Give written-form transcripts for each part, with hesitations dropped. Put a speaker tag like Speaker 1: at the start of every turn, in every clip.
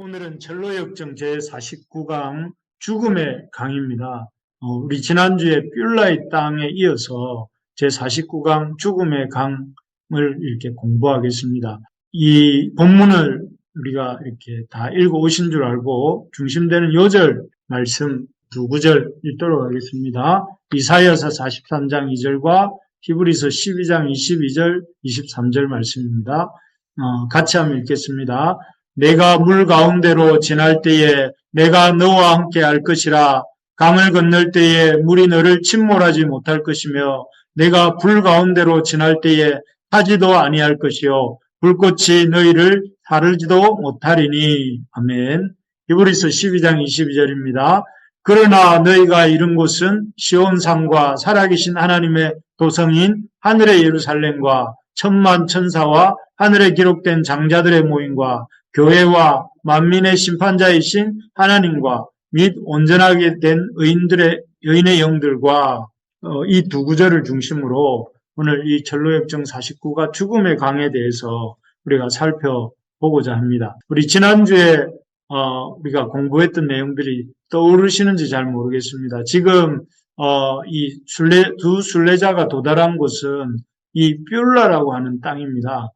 Speaker 1: 오늘은 철로역정 제49강 죽음의 강입니다. 우리 지난주에 뷸라의 땅에 이어서 제49강 죽음의 강을 이렇게 공부하겠습니다. 이 본문을 우리가 이렇게 다 읽어오신 줄 알고 중심되는 요절 말씀 두 구절 읽도록 하겠습니다. 이사야서 43장 2절과 히브리서 12장 22절, 23절 말씀입니다. 같이 한번 읽겠습니다. 내가 물 가운데로 지날 때에 내가 너와 함께 할 것이라. 강을 건널 때에 물이 너를 침몰하지 못할 것이며 내가 불 가운데로 지날 때에 타지도 아니할 것이요 불꽃이 너희를 사르지도 못하리니. 아멘. 히브리서 12장 22절입니다. 그러나 너희가 이른 곳은 시온산과 살아계신 하나님의 도성인 하늘의 예루살렘과 천만 천사와 하늘에 기록된 장자들의 모임과 교회와 만민의 심판자이신 하나님과 및 온전하게 된 의인의 영들과 이 두 구절을 중심으로 오늘 이 철로역정 49가 죽음의 강에 대해서 우리가 살펴보고자 합니다. 우리 지난주에 우리가 공부했던 내용들이 떠오르시는지 잘 모르겠습니다. 지금 이 두 순례자가 도달한 곳은 이 뷸라라고 하는 땅입니다.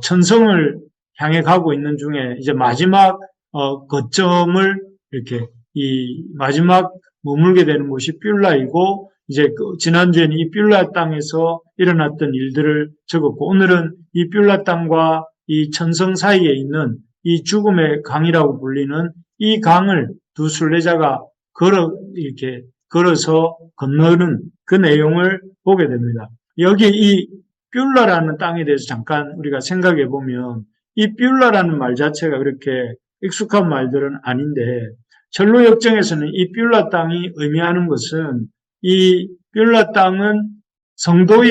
Speaker 1: 천성을 향해 가고 있는 중에 이제 마지막 거점을 이렇게 이 마지막 머물게 되는 곳이 뷸라이고, 이제 지난주에는 이 뷸라 땅에서 일어났던 일들을 적었고, 오늘은 이 뷸라 땅과 이 천성 사이에 있는 이 죽음의 강이라고 불리는 이 강을 두 순례자가 이렇게 걸어서 건너는 그 내용을 보게 됩니다. 여기 이 뷸라라는 땅에 대해서 잠깐 우리가 생각해 보면, 이 뷸라라는 말 자체가 그렇게 익숙한 말들은 아닌데, 철로역정에서는 이 뷸라 땅이 의미하는 것은, 이 뷸라 땅은 성도가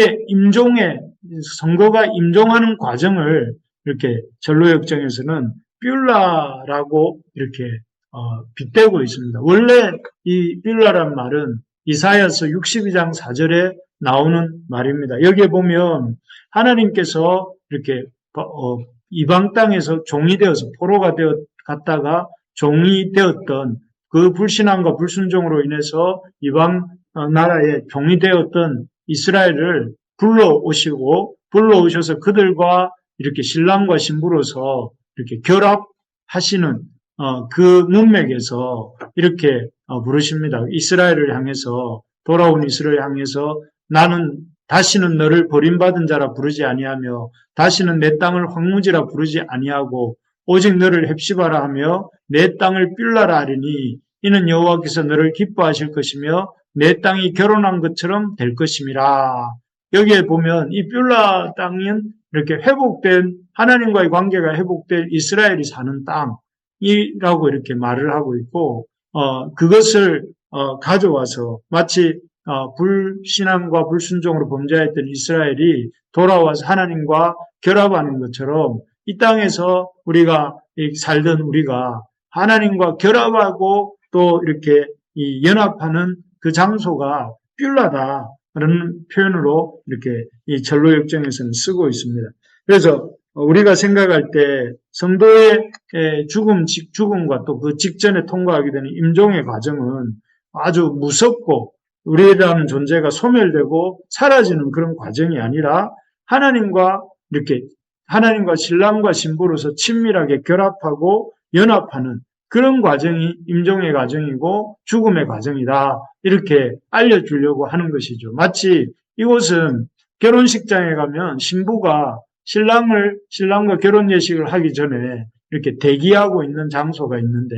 Speaker 1: 임종하는 과정을 이렇게 철로역정에서는 뷸라라고 이렇게 빗대고 있습니다. 원래 이 뷸라란 말은 이사야서 62장 4절에 나오는 말입니다. 여기에 보면 하나님께서 이렇게 이방 땅에서 종이 되어서 포로가 갔다가 종이 되었던 그 불신앙과 불순종으로 인해서 이방 나라의 종이 되었던 이스라엘을 불러오셔서 그들과 이렇게 신랑과 신부로서 이렇게 결합하시는 그 문맥에서 이렇게 부르십니다. 이스라엘을 향해서, 돌아온 이스라엘을 향해서 나는 다시는 너를 버림받은 자라 부르지 아니하며 다시는 내 땅을 황무지라 부르지 아니하고 오직 너를 헵시바라 하며 내 땅을 뷸라라 하리니 이는 여호와께서 너를 기뻐하실 것이며 내 땅이 결혼한 것처럼 될 것임이라. 여기에 보면 이 뷸라 땅은 이렇게 회복된, 하나님과의 관계가 회복된 이스라엘이 사는 땅이라고 이렇게 말을 하고 있고, 그것을 가져와서 마치 불신앙과 불순종으로 범죄했던 이스라엘이 돌아와서 하나님과 결합하는 것처럼 이 땅에서 우리가 살던 우리가 하나님과 결합하고 또 이렇게 연합하는 그 장소가 뷸라다라는 표현으로 이렇게 이 철로역정에서는 쓰고 있습니다. 그래서 우리가 생각할 때 성도의 죽음과 또 그 직전에 통과하게 되는 임종의 과정은 아주 무섭고 우리라는 존재가 소멸되고 사라지는 그런 과정이 아니라 하나님과 신랑과 신부로서 친밀하게 결합하고 연합하는 그런 과정이 임종의 과정이고 죽음의 과정이다, 이렇게 알려주려고 하는 것이죠. 마치 이곳은 결혼식장에 가면 신부가 신랑과 결혼 예식을 하기 전에 이렇게 대기하고 있는 장소가 있는데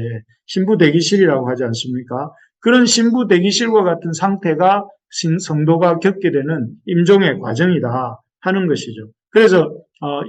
Speaker 1: 신부 대기실이라고 하지 않습니까? 그런 신부 대기실과 같은 상태가 성도가 겪게 되는 임종의 과정이다 하는 것이죠. 그래서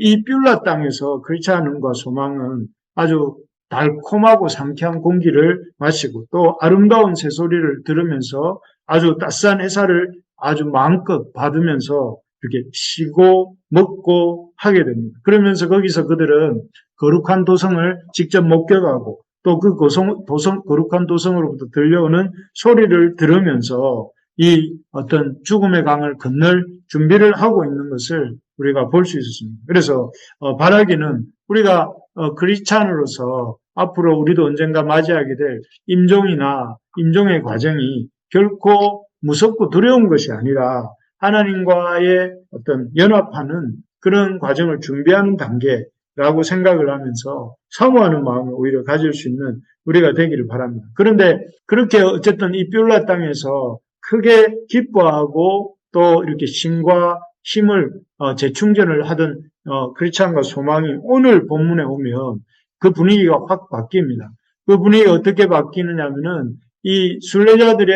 Speaker 1: 이 뷸라 땅에서 크리스찬과 소망은 아주 달콤하고 상쾌한 공기를 마시고 또 아름다운 새소리를 들으면서 아주 따스한 햇살을 아주 마음껏 받으면서 이렇게 쉬고 먹고 하게 됩니다. 그러면서 거기서 그들은 거룩한 도성을 직접 목격하고 또 그 거룩한 도성으로부터 들려오는 소리를 들으면서 이 어떤 죽음의 강을 건널 준비를 하고 있는 것을 우리가 볼 수 있었습니다. 그래서 바라기는 우리가 크리스찬으로서 앞으로 우리도 언젠가 맞이하게 될 임종이나 임종의 과정이 결코 무섭고 두려운 것이 아니라 하나님과의 어떤 연합하는 그런 과정을 준비하는 단계라고 생각을 하면서 사모하는 마음을 오히려 가질 수 있는 우리가 되기를 바랍니다. 그런데 그렇게 어쨌든 이 뷸라 땅에서 크게 기뻐하고 또 이렇게 신과 힘을 재충전을 하던 크리스찬과 소망이 오늘 본문에 오면 그 분위기가 확 바뀝니다. 그 분위기가 어떻게 바뀌느냐면은 이 순례자들이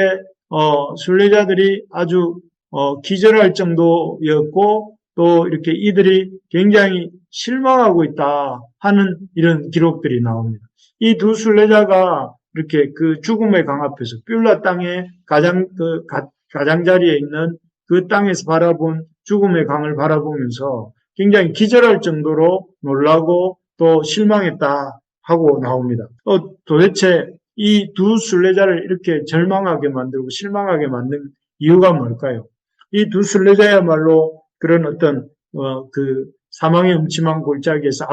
Speaker 1: 아주 기절할 정도였고 또 이렇게 이들이 굉장히 실망하고 있다 하는 이런 기록들이 나옵니다. 이 두 순례자가 이렇게 그 죽음의 강 앞에서 뷸라 땅의 가장자리에 있는 그 땅에서 바라본 죽음의 강을 바라보면서 굉장히 기절할 정도로 놀라고 또 실망했다 하고 나옵니다. 도대체 이 두 순례자를 이렇게 절망하게 만들고 실망하게 만든 이유가 뭘까요? 이 두 순례자야말로 그런 어떤 그 사망의 음침한 골짜기에서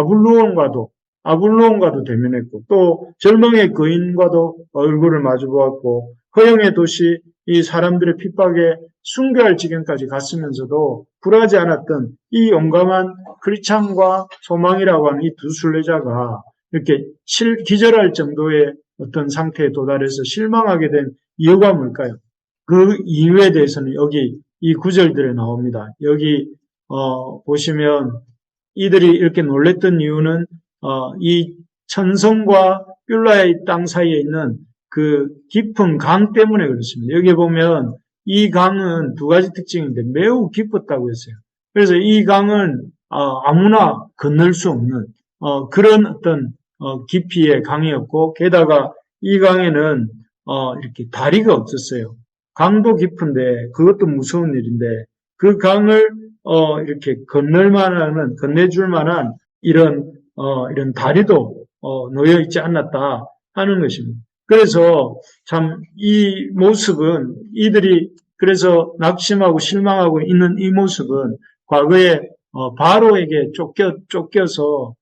Speaker 1: 아블로온과도 대면했고 또 절망의 거인과도 얼굴을 마주 보았고 허영의 도시 이 사람들의 핍박에 순교할 지경까지 갔으면서도 굴하지 않았던 이 용감한 크리스찬과 소망이라고 하는 이 두 순례자가 이렇게 기절할 정도의 어떤 상태에 도달해서 실망하게 된 이유가 뭘까요? 그 이유에 대해서는 여기 이 구절들에 나옵니다. 여기 보시면 이들이 이렇게 놀랬던 이유는 이 천성과 뷸라의 땅 사이에 있는 그 깊은 강 때문에 그렇습니다. 여기 보면 이 강은 두 가지 특징인데 매우 깊었다고 했어요. 그래서 이 강은 아무나 건널 수 없는 그런 어떤 깊이의 강이었고 게다가 이 강에는 이렇게 다리가 없었어요. 강도 깊은데 그것도 무서운 일인데 그 강을 이렇게 건네줄 만한 이런 다리도 놓여 있지 않았다 하는 것입니다. 그래서 참 이 모습은 이들이 그래서 낙심하고 실망하고 있는 이 모습은 과거에 바로에게 쫓겨서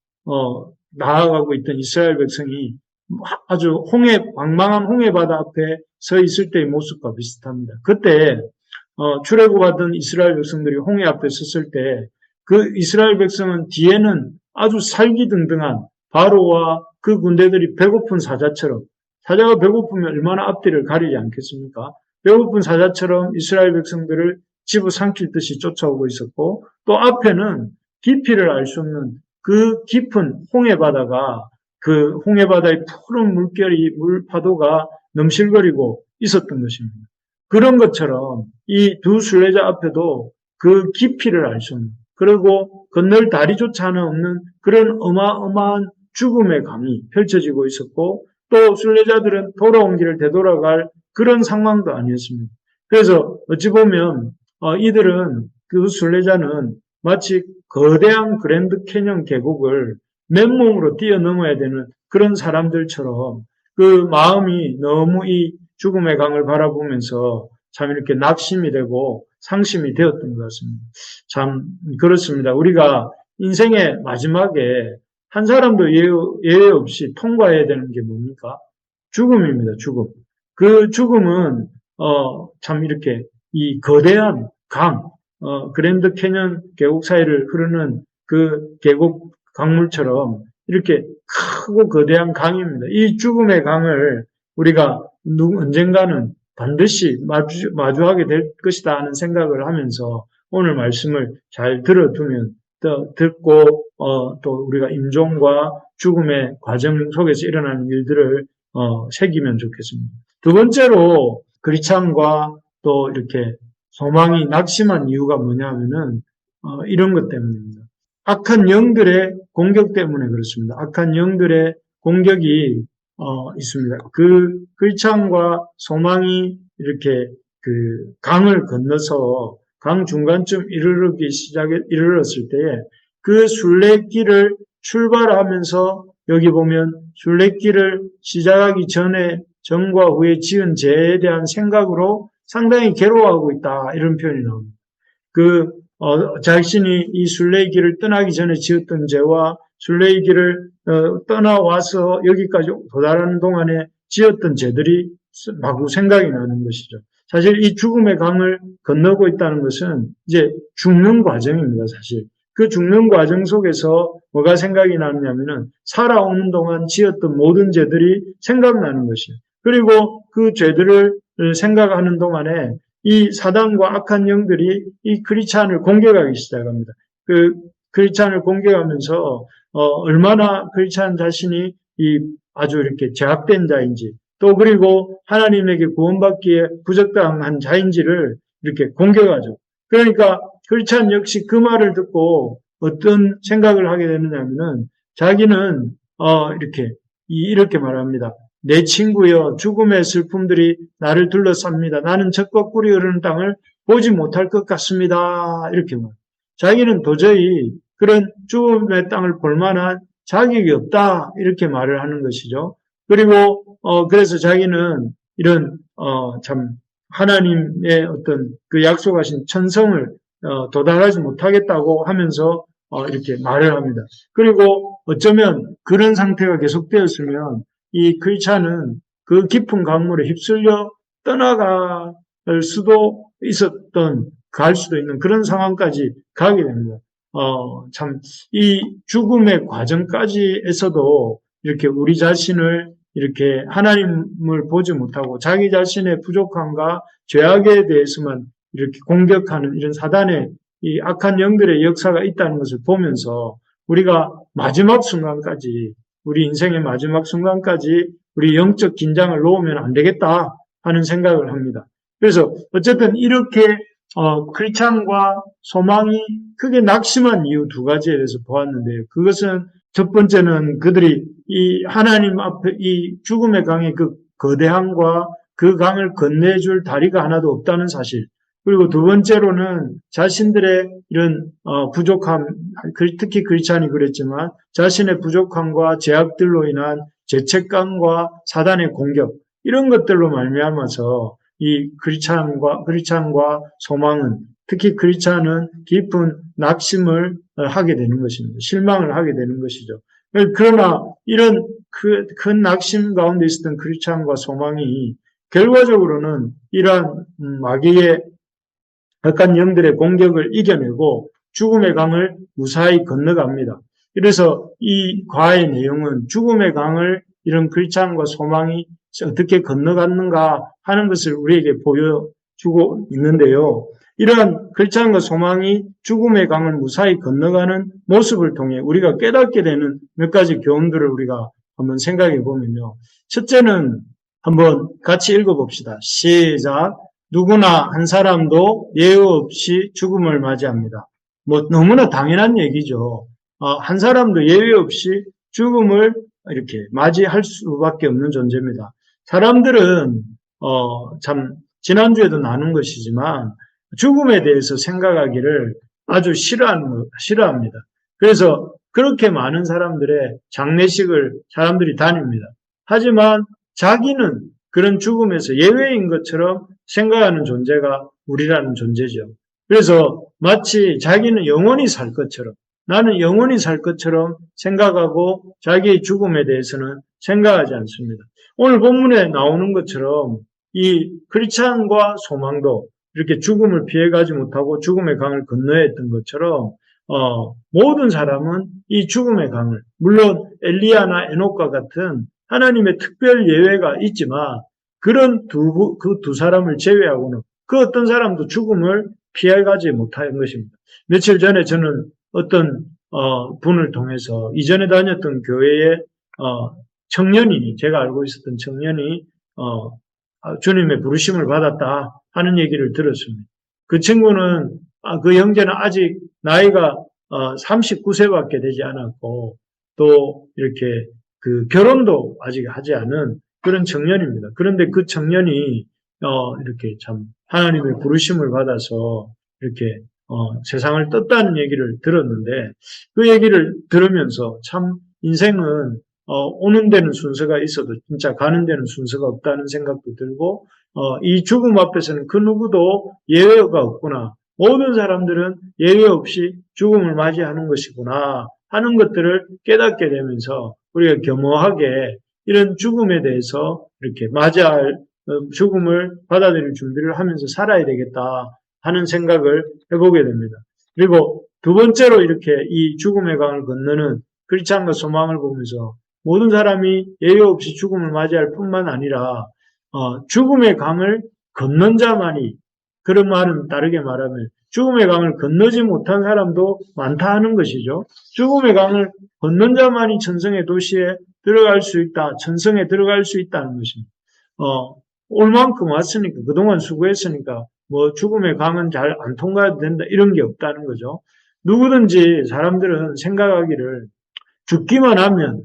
Speaker 1: 나아가고 있던 이스라엘 백성이 아주 방망한 홍해 바다 앞에 서 있을 때의 모습과 비슷합니다. 그때 출애굽하던 이스라엘 백성들이 홍해 앞에 섰을 때 그 이스라엘 백성은 뒤에는 아주 살기등등한 바로와 그 군대들이 배고픈 사자가 배고프면 얼마나 앞뒤를 가리지 않겠습니까? 배고픈 사자처럼 이스라엘 백성들을 집어삼킬 듯이 쫓아오고 있었고 또 앞에는 깊이를 알 수 없는 그 깊은 홍해 바다가 그 홍해 바다의 푸른 물파도가 넘실거리고 있었던 것입니다. 그런 것처럼 이 두 순례자 앞에도 그 깊이를 알 수 없는 그리고 건널 다리조차는 없는 그런 어마어마한 죽음의 강이 펼쳐지고 있었고 또 순례자들은 돌아온 길을 되돌아갈 그런 상황도 아니었습니다. 그래서 어찌 보면 이들은 그 순례자는 마치 거대한 그랜드 캐년 계곡을 맨몸으로 뛰어넘어야 되는 그런 사람들처럼 그 마음이 너무 이 죽음의 강을 바라보면서 참 이렇게 낙심이 되고 상심이 되었던 것 같습니다. 참 그렇습니다. 우리가 인생의 마지막에 한 사람도 예외 없이 통과해야 되는 게 뭡니까? 죽음입니다. 죽음. 그 죽음은 참 이렇게 이 거대한 강, 그랜드 캐년 계곡 사이를 흐르는 그 계곡 강물처럼 이렇게 크고 거대한 강입니다. 이 죽음의 강을 우리가 언젠가는 반드시 마주하게 될 것이다 하는 생각을 하면서 오늘 말씀을 잘 들어두면 듣고 또 우리가 임종과 죽음의 과정 속에서 일어나는 일들을 새기면 좋겠습니다. 두 번째로 크리스찬과 또 이렇게 소망이 낙심한 이유가 뭐냐면은 이런 것 때문입니다. 악한 영들의 공격 때문에 그렇습니다. 악한 영들의 공격이 있습니다. 그 크리스찬과 소망이 이렇게 그 강을 건너서 강 중간쯤 이르렀을 때에 그 순례길을 출발하면서 여기 보면 순례길을 시작하기 전과 후에 지은 죄에 대한 생각으로 상당히 괴로워하고 있다 이런 표현이 나옵니다. 자신이 이 순례길을 떠나기 전에 지었던 죄와 순례의 길을 떠나와서 여기까지 도달하는 동안에 지었던 죄들이 마구 생각이 나는 것이죠. 사실 이 죽음의 강을 건너고 있다는 것은 이제 죽는 과정입니다, 사실. 그 죽는 과정 속에서 뭐가 생각이 나느냐면은 살아오는 동안 지었던 모든 죄들이 생각나는 것이에요. 그리고 그 죄들을 생각하는 동안에 이 사단과 악한 영들이 이 크리스찬을 공격하기 시작합니다. 그 크리스찬을 공격하면서 얼마나 크리스찬 자신이 이 아주 이렇게 제약된 자인지 또 그리고 하나님에게 구원받기에 부적당한 자인지를 이렇게 공격하죠. 그러니까 크리스찬 역시 그 말을 듣고 어떤 생각을 하게 되느냐면은 자기는 이렇게 말합니다. 내 친구여 죽음의 슬픔들이 나를 둘러쌉니다. 나는 젖과 꿀이 흐르는 땅을 보지 못할 것 같습니다. 이렇게 말합니다. 자기는 도저히 그런 죽음의 땅을 볼 만한 자격이 없다. 이렇게 말을 하는 것이죠. 그리고 그래서 자기는 이런 참 하나님의 어떤 그 약속하신 천성을 도달하지 못하겠다고 하면서 이렇게 말을 합니다. 그리고 어쩌면 그런 상태가 계속되었으면 이 크리스찬은 그 깊은 강물에 휩쓸려 떠나갈 수도 갈 수도 있는 그런 상황까지 가게 됩니다. 참, 이 죽음의 과정까지에서도 이렇게 우리 자신을 이렇게 하나님을 보지 못하고 자기 자신의 부족함과 죄악에 대해서만 이렇게 공격하는 이런 사단의 이 악한 영들의 역사가 있다는 것을 보면서 우리가 마지막 순간까지 우리 인생의 마지막 순간까지 우리 영적 긴장을 놓으면 안 되겠다 하는 생각을 합니다. 그래서 어쨌든 이렇게 크리스찬과 소망이 크게 낙심한 이유 두 가지에 대해서 보았는데요. 그것은 첫 번째는 그들이 이 하나님 앞에 이 죽음의 강의 그 거대함과 그 강을 건네줄 다리가 하나도 없다는 사실. 그리고 두 번째로는 자신들의 이런 부족함, 특히 크리스찬이 그랬지만 자신의 부족함과 죄악들로 인한 죄책감과 사단의 공격 이런 것들로 말미암아서 이 크리스찬과 소망은 특히 크리스찬은 깊은 낙심을 하게 되는 것입니다. 실망을 하게 되는 것이죠. 그러나 이런 큰 낙심 가운데 있었던 크리스찬과 소망이 결과적으로는 이러한 마귀의 악한 영들의 공격을 이겨내고 죽음의 강을 무사히 건너갑니다. 그래서 이 과의 내용은 죽음의 강을 이런 크리스찬과 소망이 어떻게 건너갔는가 하는 것을 우리에게 보여주고 있는데요. 이러한 크리스찬과 소망이 죽음의 강을 무사히 건너가는 모습을 통해 우리가 깨닫게 되는 몇 가지 교훈들을 우리가 한번 생각해 보면요. 첫째는 한번 같이 읽어봅시다. 시작. 누구나 한 사람도 예외 없이 죽음을 맞이합니다. 너무나 당연한 얘기죠. 한 사람도 예외 없이 죽음을 이렇게 맞이할 수밖에 없는 존재입니다. 사람들은 참 지난주에도 나눈 것이지만 죽음에 대해서 생각하기를 아주 싫어합니다. 그래서 그렇게 많은 사람들의 장례식을 사람들이 다닙니다. 하지만 자기는 그런 죽음에서 예외인 것처럼 생각하는 존재가 우리라는 존재죠. 그래서 마치 자기는 영원히 살 것처럼 나는 영원히 살 것처럼 생각하고 자기의 죽음에 대해서는 생각하지 않습니다. 오늘 본문에 나오는 것처럼 이 크리스찬과 소망도 이렇게 죽음을 피해가지 못하고 죽음의 강을 건너야 했던 것처럼 모든 사람은 이 죽음의 강을 물론 엘리야나 에녹과 같은 하나님의 특별 예외가 있지만 그런 그 두 사람을 제외하고는 그 어떤 사람도 죽음을 피해가지 못한 것입니다. 며칠 전에 저는 어떤 분을 통해서 이전에 다녔던 교회에 청년이 제가 알고 있었던 청년이 주님의 부르심을 받았다 하는 얘기를 들었습니다. 그 친구는 그 형제는 아직 나이가 39세밖에 되지 않았고 또 이렇게 그 결혼도 아직 하지 않은 그런 청년입니다. 그런데 그 청년이 이렇게 참 하나님의 부르심을 받아서 이렇게 세상을 떴다는 얘기를 들었는데 그 얘기를 들으면서 참 인생은 오는 데는 순서가 있어도 진짜 가는 데는 순서가 없다는 생각도 들고 이 죽음 앞에서는 그 누구도 예외가 없구나. 모든 사람들은 예외 없이 죽음을 맞이하는 것이구나 하는 것들을 깨닫게 되면서 우리가 겸허하게 이런 죽음에 대해서 이렇게 맞이할 죽음을 받아들일 준비를 하면서 살아야 되겠다 하는 생각을 해보게 됩니다. 그리고 두 번째로 이렇게 이 죽음의 강을 건너는 크리스찬과 소망을 보면서 모든 사람이 예외 없이 죽음을 맞이할 뿐만 아니라 죽음의 강을 건넌 자만이, 그런 말은 다르게 말하면 죽음의 강을 건너지 못한 사람도 많다 하는 것이죠. 죽음의 강을 건넌 자만이 천성의 도시에 들어갈 수 있다, 천성에 들어갈 수 있다는 것입니다. 올 만큼 왔으니까, 그동안 수고했으니까 뭐 죽음의 강은 잘 안 통과해도 된다 이런 게 없다는 거죠. 누구든지 사람들은 생각하기를 죽기만 하면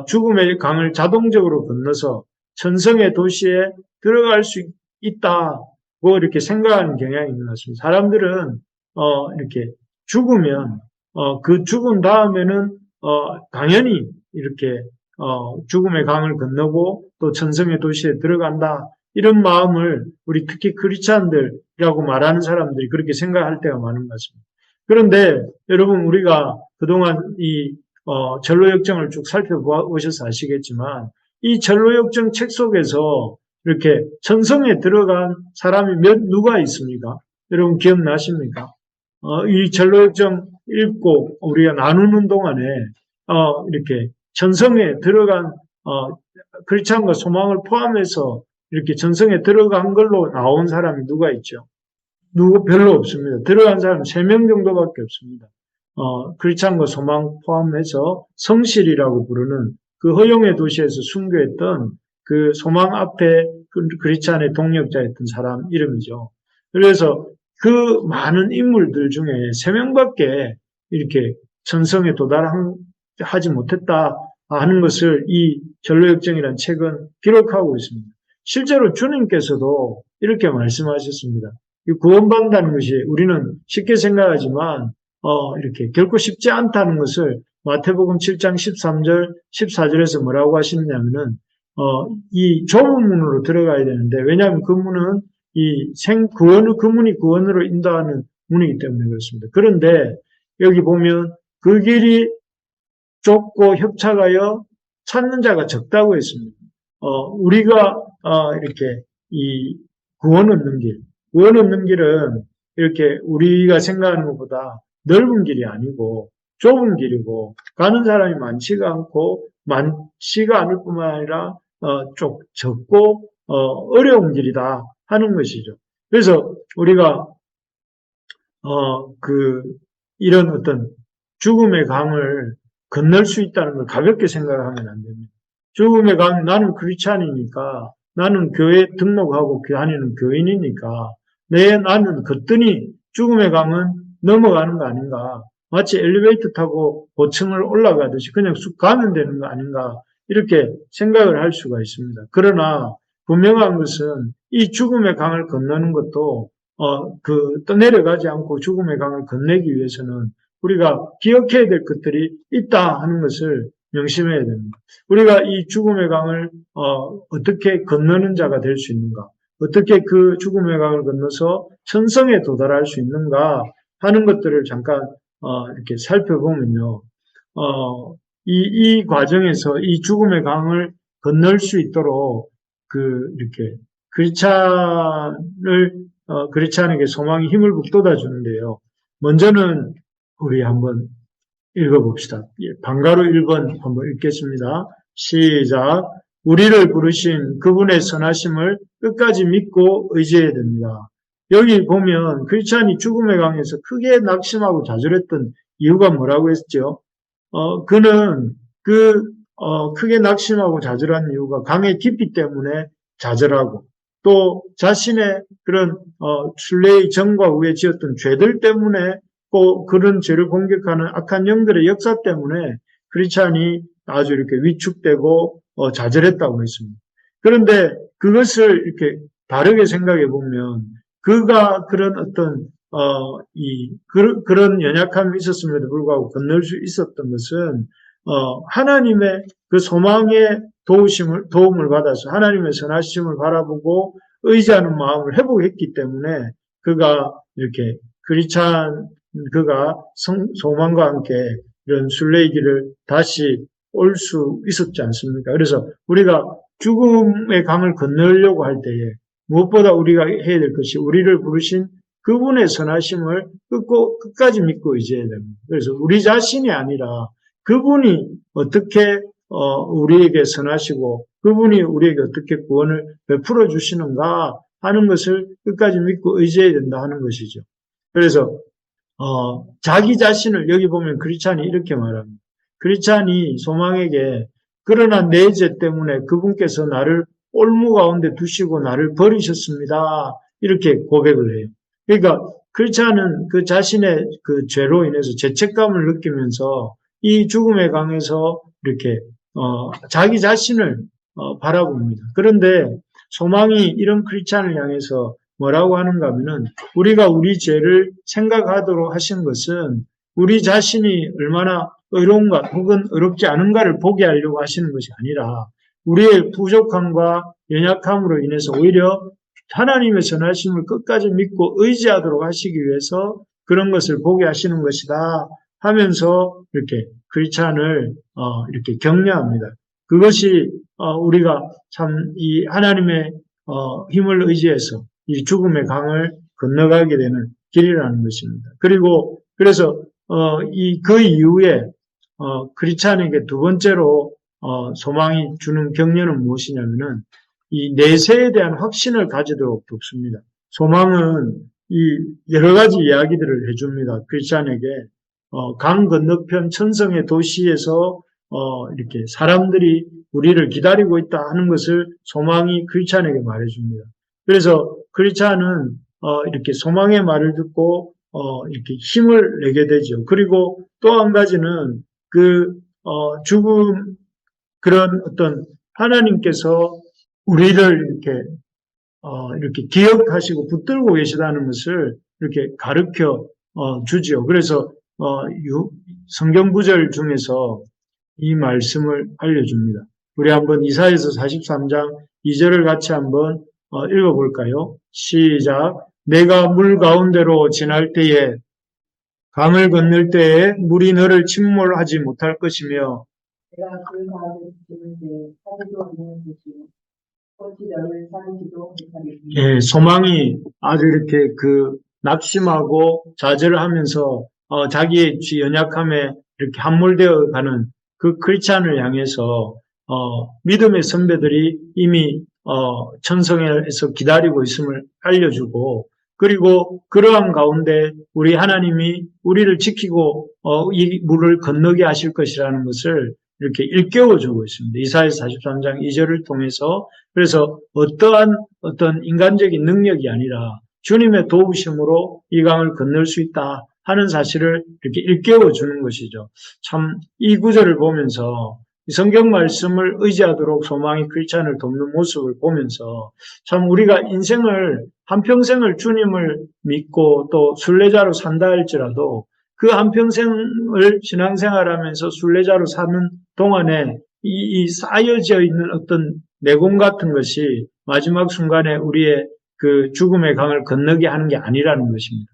Speaker 1: 죽음의 강을 자동적으로 건너서 천성의 도시에 들어갈 수 있다고 이렇게 생각하는 경향이 있는 것 같습니다. 사람들은 이렇게 죽으면 그 죽은 다음에는 당연히 이렇게 죽음의 강을 건너고 또 천성의 도시에 들어간다 이런 마음을 우리 특히 크리스찬들이라고 말하는 사람들이 그렇게 생각할 때가 많은 것 같습니다. 그런데 여러분 우리가 그동안 이 전로역정을 쭉 살펴보셔서 아시겠지만 이 전로역정 책 속에서 이렇게 천성에 들어간 사람이 누가 있습니까? 여러분 기억나십니까? 이 전로역정 읽고 우리가 나누는 동안에 이렇게 천성에 들어간 크리스찬과 소망을 포함해서 이렇게 천성에 들어간 걸로 나온 사람이 누가 있죠? 별로 없습니다. 들어간 사람 3명 정도밖에 없습니다. 크리스찬과 소망 포함해서 성실이라고 부르는 그 허용의 도시에서 순교했던 그 소망 앞에 크리스찬의 동력자였던 사람 이름이죠. 그래서 그 많은 인물들 중에 3명밖에 이렇게 천성에 도달하지 못했다 하는 것을 이 전로역정이라는 책은 기록하고 있습니다. 실제로 주님께서도 이렇게 말씀하셨습니다. 구원받는다는 것이 우리는 쉽게 생각하지만 이렇게 결코 쉽지 않다는 것을 마태복음 7장 13절, 14절에서 뭐라고 하시느냐면은 이 좁은 문으로 들어가야 되는데 왜냐하면 그 문은 그 문이 구원으로 인도하는 문이기 때문에 그렇습니다. 그런데 여기 보면 그 길이 좁고 협착하여 찾는 자가 적다고 했습니다. 우리가 이렇게 이 구원 얻는 길은 이렇게 우리가 생각하는 것보다 넓은 길이 아니고 좁은 길이고 가는 사람이 많지가 않을 뿐만 아니라 적고 어려운 길이다 하는 것이죠. 그래서 우리가 이런 어떤 죽음의 강을 건널 수 있다는 걸 가볍게 생각하면 안 됩니다. 죽음의 강, 나는 크리스찬이니까, 나는 교회 등록하고 다니는 교인이니까, 나는 거뜬히 죽음의 강은 넘어가는 거 아닌가. 마치 엘리베이터 타고 고층을 올라가듯이 그냥 쑥 가면 되는 거 아닌가. 이렇게 생각을 할 수가 있습니다. 그러나 분명한 것은 이 죽음의 강을 건너는 것도 떠내려가지 않고 죽음의 강을 건너기 위해서는 우리가 기억해야 될 것들이 있다 하는 것을 명심해야 됩니다. 우리가 이 죽음의 강을 어떻게 건너는 자가 될 수 있는가? 어떻게 그 죽음의 강을 건너서 천성에 도달할 수 있는가 하는 것들을 잠깐 이렇게 살펴보면요. 이 과정에서 이 죽음의 강을 건널 수 있도록 이렇게 크리스찬에게 소망이 힘을 북돋아 주는데요. 먼저는 우리 한번 읽어봅시다. 방가루 1번 한번 읽겠습니다. 시작. 우리를 부르신 그분의 선하심을 끝까지 믿고 의지해야 됩니다. 여기 보면 크리스찬이 죽음의 강에서 크게 낙심하고 좌절했던 이유가 뭐라고 했죠? 그는 크게 낙심하고 좌절한 이유가 강의 깊이 때문에 좌절하고 또 자신의 그런 순례의 정과 후에 지었던 죄들 때문에 또 그런 죄를 공격하는 악한 영들의 역사 때문에 크리스찬이 아주 이렇게 위축되고 좌절했다고 했습니다. 그런데 그것을 이렇게 다르게 생각해 보면 그가 그런 어떤 그런 연약함이 있었음에도 불구하고 건널 수 있었던 것은 하나님의 그 소망의 도움을 받아서 하나님의 선하심을 바라보고 의지하는 마음을 회복했기 때문에 그가 이렇게 그가 소망과 함께 이런 순례길을 다시 올 수 있었지 않습니까? 그래서 우리가 죽음의 강을 건너려고 할 때에 무엇보다 우리가 해야 될 것이 우리를 부르신 그분의 선하심을 끝까지 믿고 의지해야 됩니다. 그래서 우리 자신이 아니라 그분이 어떻게 우리에게 선하시고 그분이 우리에게 어떻게 구원을 베풀어 주시는가 하는 것을 끝까지 믿고 의지해야 된다 하는 것이죠. 그래서 자기 자신을 여기 보면 크리스찬이 이렇게 말합니다. 크리스찬이 소망에게 그러나 내 죄 때문에 그분께서 나를 올무 가운데 두시고 나를 버리셨습니다. 이렇게 고백을 해요. 그러니까 크리스찬은 그 자신의 그 죄로 인해서 죄책감을 느끼면서 이 죽음의 강에서 이렇게 자기 자신을 바라봅니다. 그런데 소망이 이런 크리스찬을 향해서 뭐라고 하는가 하면은 우리가 우리 죄를 생각하도록 하신 것은 우리 자신이 얼마나 의로운가 혹은 의롭지 않은가를 보게 하려고 하시는 것이 아니라 우리의 부족함과 연약함으로 인해서 오히려 하나님의 선하심을 끝까지 믿고 의지하도록 하시기 위해서 그런 것을 보게 하시는 것이다 하면서 이렇게 크리스찬을 이렇게 격려합니다. 그것이 우리가 참 이 하나님의 힘을 의지해서 이 죽음의 강을 건너가게 되는 길이라는 것입니다. 그리고 그래서 그 이후에 크리스찬에게 두 번째로 소망이 주는 격려는 무엇이냐면은 이 내세에 대한 확신을 가지도록 돕습니다. 소망은 이 여러 가지 이야기들을 해줍니다. 크리스찬에게 강 건너편 천성의 도시에서 이렇게 사람들이 우리를 기다리고 있다 하는 것을 소망이 크리스찬에게 말해줍니다. 그래서 크리스찬은 이렇게 소망의 말을 듣고 이렇게 힘을 내게 되죠. 그리고 또 한 가지는 죽음 그런 어떤 하나님께서 우리를 이렇게 기억하시고 붙들고 계시다는 것을 이렇게 가르쳐 주지요. 그래서 성경 구절 중에서 이 말씀을 알려줍니다. 우리 한번 이사야서 43장 2절을 같이 한번 읽어볼까요? 시작. 내가 물 가운데로 지날 때에 강을 건널 때에 물이 너를 침몰하지 못할 것이며
Speaker 2: 내가 그 가운데 지는데 사지도 않는 것이요 꽃이 너를 사지도 못하리니.
Speaker 1: 예, 소망이 아주 이렇게 낙심하고 좌절을 하면서 자기의 연약함에 이렇게 함몰되어 가는 그 크리스찬을 향해서 믿음의 선배들이 이미 천성에서 기다리고 있음을 알려주고 그리고 그러한 가운데 우리 하나님이 우리를 지키고 이 물을 건너게 하실 것이라는 것을 이렇게 일깨워주고 있습니다. 이사야서 43장 2절을 통해서 그래서 어떤 인간적인 능력이 아니라 주님의 도우심으로 이 강을 건널 수 있다 하는 사실을 이렇게 일깨워주는 것이죠. 참 이 구절을 보면서 성경 말씀을 의지하도록 소망이 크리스찬을 돕는 모습을 보면서 참 우리가 인생을 한평생을 주님을 믿고 또 순례자로 산다 할지라도 그 한평생을 신앙생활하면서 순례자로 사는 동안에 이 쌓여져 있는 어떤 내공 같은 것이 마지막 순간에 우리의 그 죽음의 강을 건너게 하는 게 아니라는 것입니다.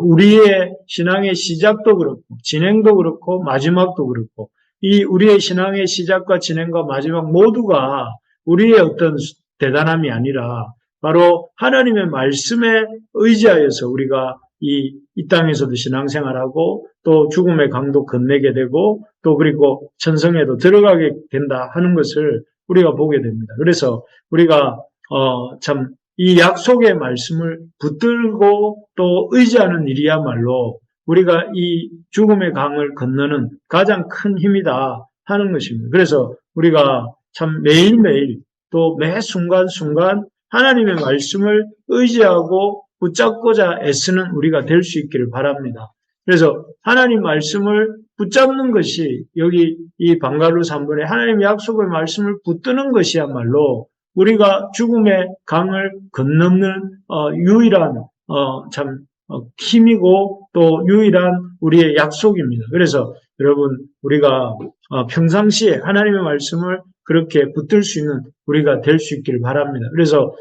Speaker 1: 우리의 신앙의 시작도 그렇고 진행도 그렇고 마지막도 그렇고 이 우리의 신앙의 시작과 진행과 마지막 모두가 우리의 어떤 대단함이 아니라 바로 하나님의 말씀에 의지하여서 우리가 이 땅에서도 신앙생활하고 또 죽음의 강도 건너게 되고 또 그리고 천성에도 들어가게 된다 하는 것을 우리가 보게 됩니다. 그래서 우리가 참 이 약속의 말씀을 붙들고 또 의지하는 일이야말로 우리가 이 죽음의 강을 건너는 가장 큰 힘이다 하는 것입니다. 그래서 우리가 참 매일매일 또 매 순간순간 하나님의 말씀을 의지하고 붙잡고자 애쓰는 우리가 될 수 있기를 바랍니다. 그래서 하나님 말씀을 붙잡는 것이 여기 이 방갈로 3번에 하나님의 약속의 말씀을 붙드는 것이야말로 우리가 죽음의 강을 건너는 유일한 참 힘이고 또 유일한 우리의 약속입니다. 그래서 여러분 우리가 평상시에 하나님의 말씀을 그렇게 붙들 수 있는 우리가 될 수 있기를 바랍니다. 그래서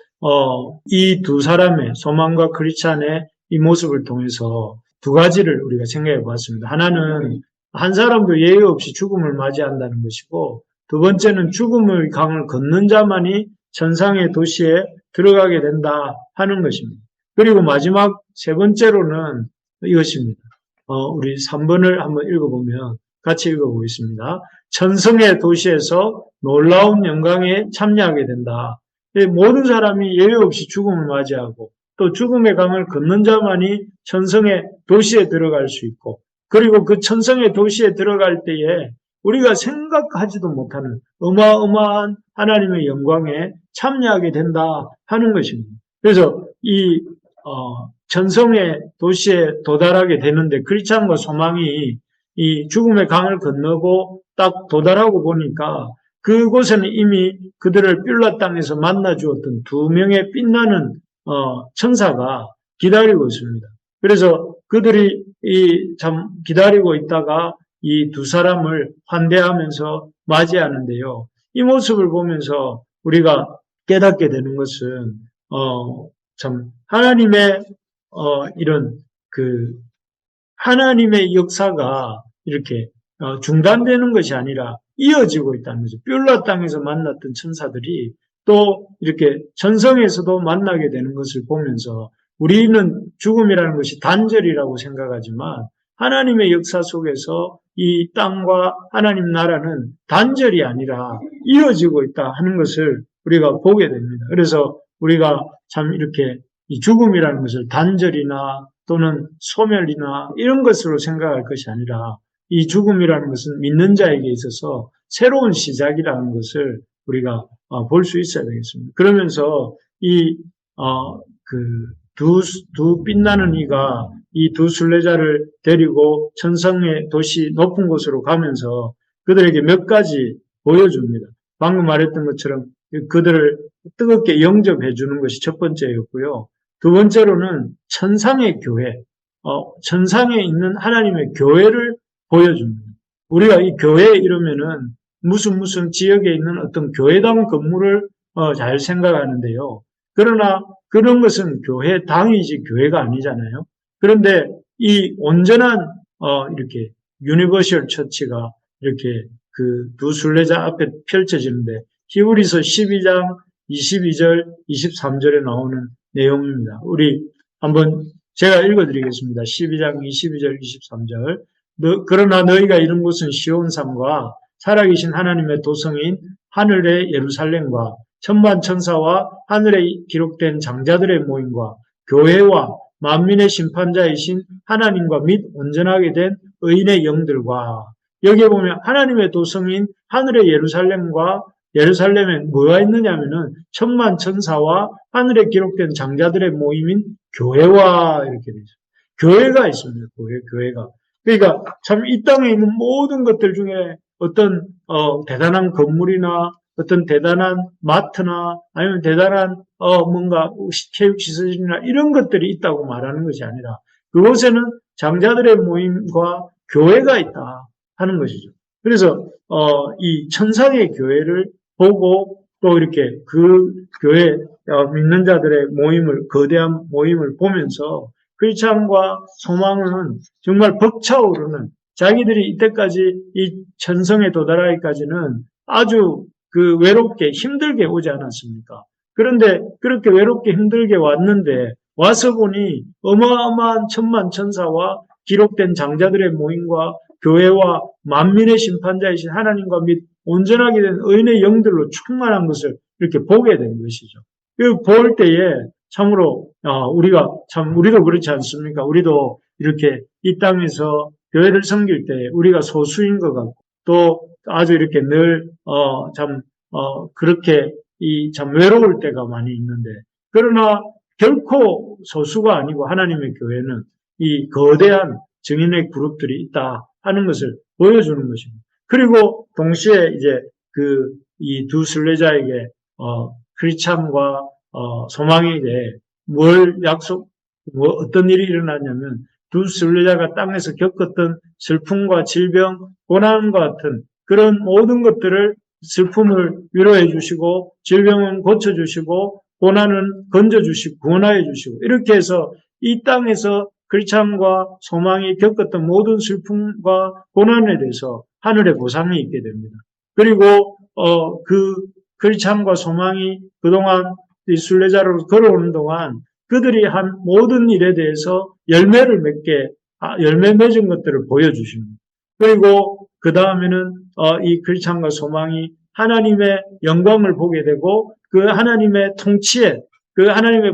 Speaker 1: 이 두 사람의 소망과 크리스찬의 이 모습을 통해서 두 가지를 우리가 생각해 보았습니다. 하나는 한 사람도 예외 없이 죽음을 맞이한다는 것이고, 두 번째는 죽음의 강을 걷는 자만이 천상의 도시에 들어가게 된다 하는 것입니다. 그리고 마지막 세 번째로는 이것입니다. 우리 3번을 한번 읽어보면 같이 읽어보겠습니다. 천성의 도시에서 놀라운 영광에 참여하게 된다. 모든 사람이 예외 없이 죽음을 맞이하고 또 죽음의 강을 걷는 자만이 천성의 도시에 들어갈 수 있고, 그리고 그 천성의 도시에 들어갈 때에 우리가 생각하지도 못하는 어마어마한 하나님의 영광에 참여하게 된다 하는 것입니다. 그래서 이 천성의 도시에 도달하게 되는데, 크리스찬과 소망이 이 죽음의 강을 건너고 딱 도달하고 보니까 그곳에는 이미 그들을 뷸라 땅에서 만나 주었던 두 명의 빛나는 천사가 기다리고 있습니다. 그래서 그들이 참 기다리고 있다가 이 두 사람을 환대하면서 맞이하는데요. 이 모습을 보면서 우리가 깨닫게 되는 것은 참 하나님의 이런 하나님의 역사가 이렇게 중단되는 것이 아니라 이어지고 있다는 거죠. 뷸라 땅에서 만났던 천사들이 또 이렇게 천성에서도 만나게 되는 것을 보면서 우리는 죽음이라는 것이 단절이라고 생각하지만 하나님의 역사 속에서 이 땅과 하나님 나라는 단절이 아니라 이어지고 있다 하는 것을 우리가 보게 됩니다. 그래서 우리가 참 이렇게 이 죽음이라는 것을 단절이나 또는 소멸이나 이런 것으로 생각할 것이 아니라 이 죽음이라는 것은 믿는 자에게 있어서 새로운 시작이라는 것을 우리가 볼 수 있어야 되겠습니다. 그러면서 두 빛나는 이가 이 두 순례자를 데리고 천성의 도시 높은 곳으로 가면서 그들에게 몇 가지 보여줍니다. 방금 말했던 것처럼 그들을 뜨겁게 영접해 주는 것이 첫 번째였고요. 두 번째로는 천상의 교회, 천상에 있는 하나님의 교회를 보여줍니다. 우리가 이 교회 이러면은 무슨 지역에 있는 어떤 교회당 건물을 잘 생각하는데요. 그러나 그런 것은 교회당이지 교회가 아니잖아요. 그런데 이 온전한 이렇게 유니버셜 처치가 이렇게 그 두 순례자 앞에 펼쳐지는데, 히브리서 12장 22절, 23절에 나오는 내용입니다. 우리 한번 제가 읽어드리겠습니다. 12장 22절, 23절. 그러나 너희가 이룬 곳은 시온산과 살아계신 하나님의 도성인 하늘의 예루살렘과 천만 천사와 하늘에 기록된 장자들의 모임과 교회와 만민의 심판자이신 하나님과 및 온전하게 된 의인의 영들과, 여기에 보면 하나님의 도성인 하늘의 예루살렘과, 예루살렘에 뭐가 있느냐면은 천만 천사와 하늘에 기록된 장자들의 모임인 교회와 이렇게 되죠. 교회가 있습니다. 교회가. 그러니까 참 이 땅에 있는 모든 것들 중에 어떤 대단한 건물이나 어떤 대단한 마트나 아니면 대단한 뭔가 체육시설이나 이런 것들이 있다고 말하는 것이 아니라 그곳에는 장자들의 모임과 교회가 있다 하는 것이죠. 그래서 이 천상의 교회를 보고 또 이렇게 그 교회 믿는 자들의 모임을, 거대한 모임을 보면서 크리스찬과 소망은 정말 벅차오르는, 자기들이 이때까지 이 천성에 도달하기까지는 아주 외롭게 힘들게 오지 않았습니까? 그런데 그렇게 외롭게 힘들게 왔는데 와서 보니 어마어마한 천만 천사와 기록된 장자들의 모임과 교회와 만민의 심판자이신 하나님과 및 온전하게 된 의인의 영들로 충만한 것을 이렇게 보게 된 것이죠. 볼 때에 참으로 우리도 그렇지 않습니까? 우리도 이렇게 이 땅에서 교회를 섬길 때 우리가 소수인 것 같고 또 아주 이렇게 늘 그렇게 참 외로울 때가 많이 있는데, 그러나 결코 소수가 아니고 하나님의 교회는 이 거대한 증인의 그룹들이 있다 하는 것을 보여주는 것입니다. 그리고 동시에 이제 이 두 순례자에게 크리스찬과 소망에게 어떤 일이 일어났냐면, 두 순례자가 땅에서 겪었던 슬픔과 질병, 고난과 같은 그런 모든 것들을, 슬픔을 위로해 주시고 질병은 고쳐 주시고 고난은 건져 주시고 구원하여 주시고, 이렇게 해서 이 땅에서 크리스찬과 소망이 겪었던 모든 슬픔과 고난에 대해서 하늘의 보상이 있게 됩니다. 그리고 그 크리스찬과 소망이 그동안 이 순례자로 걸어오는 동안 그들이 한 모든 일에 대해서 열매를 열매 맺은 것들을 보여주십니다. 그리고 그 다음에는 이 크리스찬과 소망이 하나님의 영광을 보게 되고 그 하나님의 통치에 그 하나님의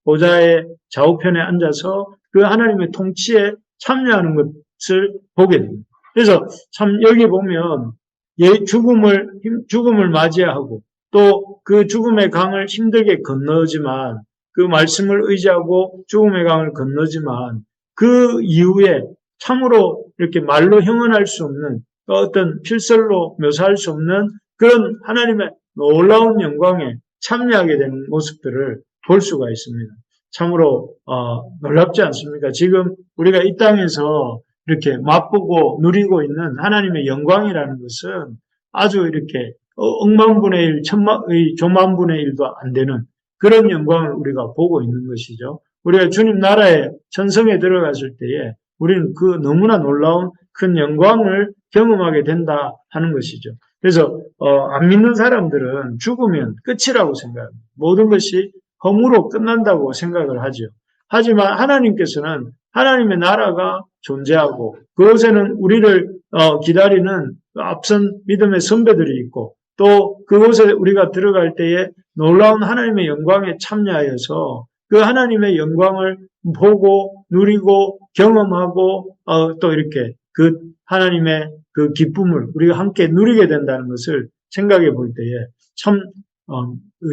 Speaker 1: 보좌의 좌우편에 앉아서 그 하나님의 통치에 참여하는 것을 보게 됩니다. 그래서 참 여기 보면 죽음을 맞이하고 또 그 죽음의 강을 힘들게 건너지만 그 말씀을 의지하고 죽음의 강을 건너지만 그 이후에 참으로 이렇게 말로 형언할 수 없는 어떤 필설로 묘사할 수 없는 그런 하나님의 놀라운 영광에 참여하게 되는 모습들을 볼 수가 있습니다. 참으로 놀랍지 않습니까? 지금 우리가 이 땅에서 이렇게 맛보고 누리고 있는 하나님의 영광이라는 것은 아주 이렇게 억만분의 1, 조만분의 1도 안 되는 그런 영광을 우리가 보고 있는 것이죠. 우리가 주님 나라의 천성에 들어갔을 때에 우리는 그 너무나 놀라운 큰 영광을 경험하게 된다 하는 것이죠. 그래서 안 믿는 사람들은 죽으면 끝이라고 생각합니다. 모든 것이 허무로 끝난다고 생각을 하죠. 하지만 하나님께서는 하나님의 나라가 존재하고 그곳에는 우리를 기다리는 앞선 믿음의 선배들이 있고 또 그곳에 우리가 들어갈 때에 놀라운 하나님의 영광에 참여하여서 그 하나님의 영광을 보고 누리고 경험하고 또 이렇게 그 하나님의 그 기쁨을 우리가 함께 누리게 된다는 것을 생각해 볼 때에 참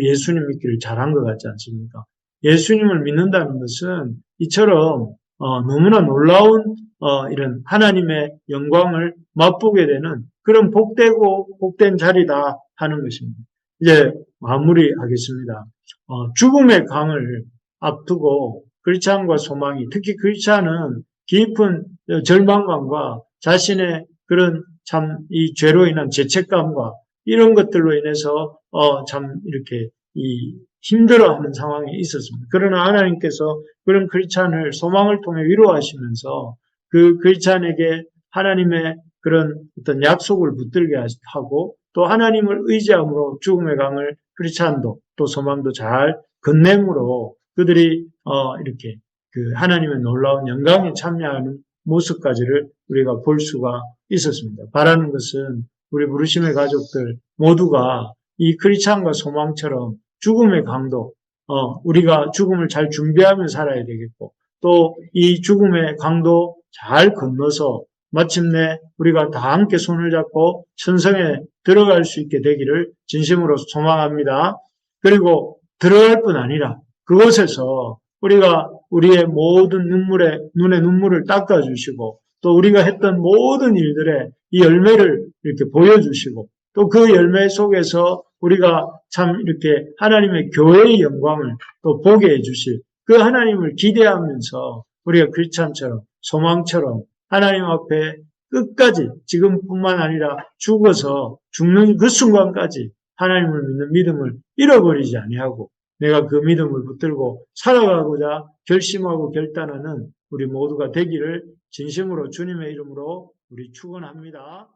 Speaker 1: 예수님 믿기를 잘한 것 같지 않습니까? 예수님을 믿는다는 것은 이처럼 너무나 놀라운 이런 하나님의 영광을 맛보게 되는 그런 복되고 복된 자리다 하는 것입니다. 이제 마무리하겠습니다. 죽음의 강을 앞두고 크리스찬과 소망이 특히 크리스찬은 깊은 절망감과 자신의 그런 참 이 죄로 인한 죄책감과 이런 것들로 인해서 참 이렇게 힘들어하는 상황이 있었습니다. 그러나 하나님께서 그런 크리스찬을 소망을 통해 위로하시면서 그 크리스찬에게 하나님의 그런 어떤 약속을 붙들게 하고 또 하나님을 의지함으로 죽음의 강을 크리스찬도 또 소망도 잘 건냄으로 그들이 이렇게 그 하나님의 놀라운 영광에 참여하는 모습까지를 우리가 볼 수가 있었습니다. 바라는 것은 우리 부르심의 가족들 모두가 이 크리스찬과 소망처럼 죽음의 강도, 우리가 죽음을 잘 준비하며 살아야 되겠고, 또 이 죽음의 강도 잘 건너서 마침내 우리가 다 함께 손을 잡고 천성에 들어갈 수 있게 되기를 진심으로 소망합니다. 그리고 들어갈 뿐 아니라 그곳에서 우리가 우리의 모든 눈의 눈물을 닦아주시고 또 우리가 했던 모든 일들의 이 열매를 이렇게 보여주시고 또 그 열매 속에서 우리가 참 이렇게 하나님의 교회의 영광을 또 보게 해주실 그 하나님을 기대하면서 우리가 크리스찬처럼 소망처럼 하나님 앞에 끝까지 지금뿐만 아니라 죽어서 죽는 그 순간까지 하나님을 믿는 믿음을 잃어버리지 아니하고 내가 그 믿음을 붙들고 살아가고자 결심하고 결단하는 우리 모두가 되기를 진심으로 주님의 이름으로 우리 축원합니다.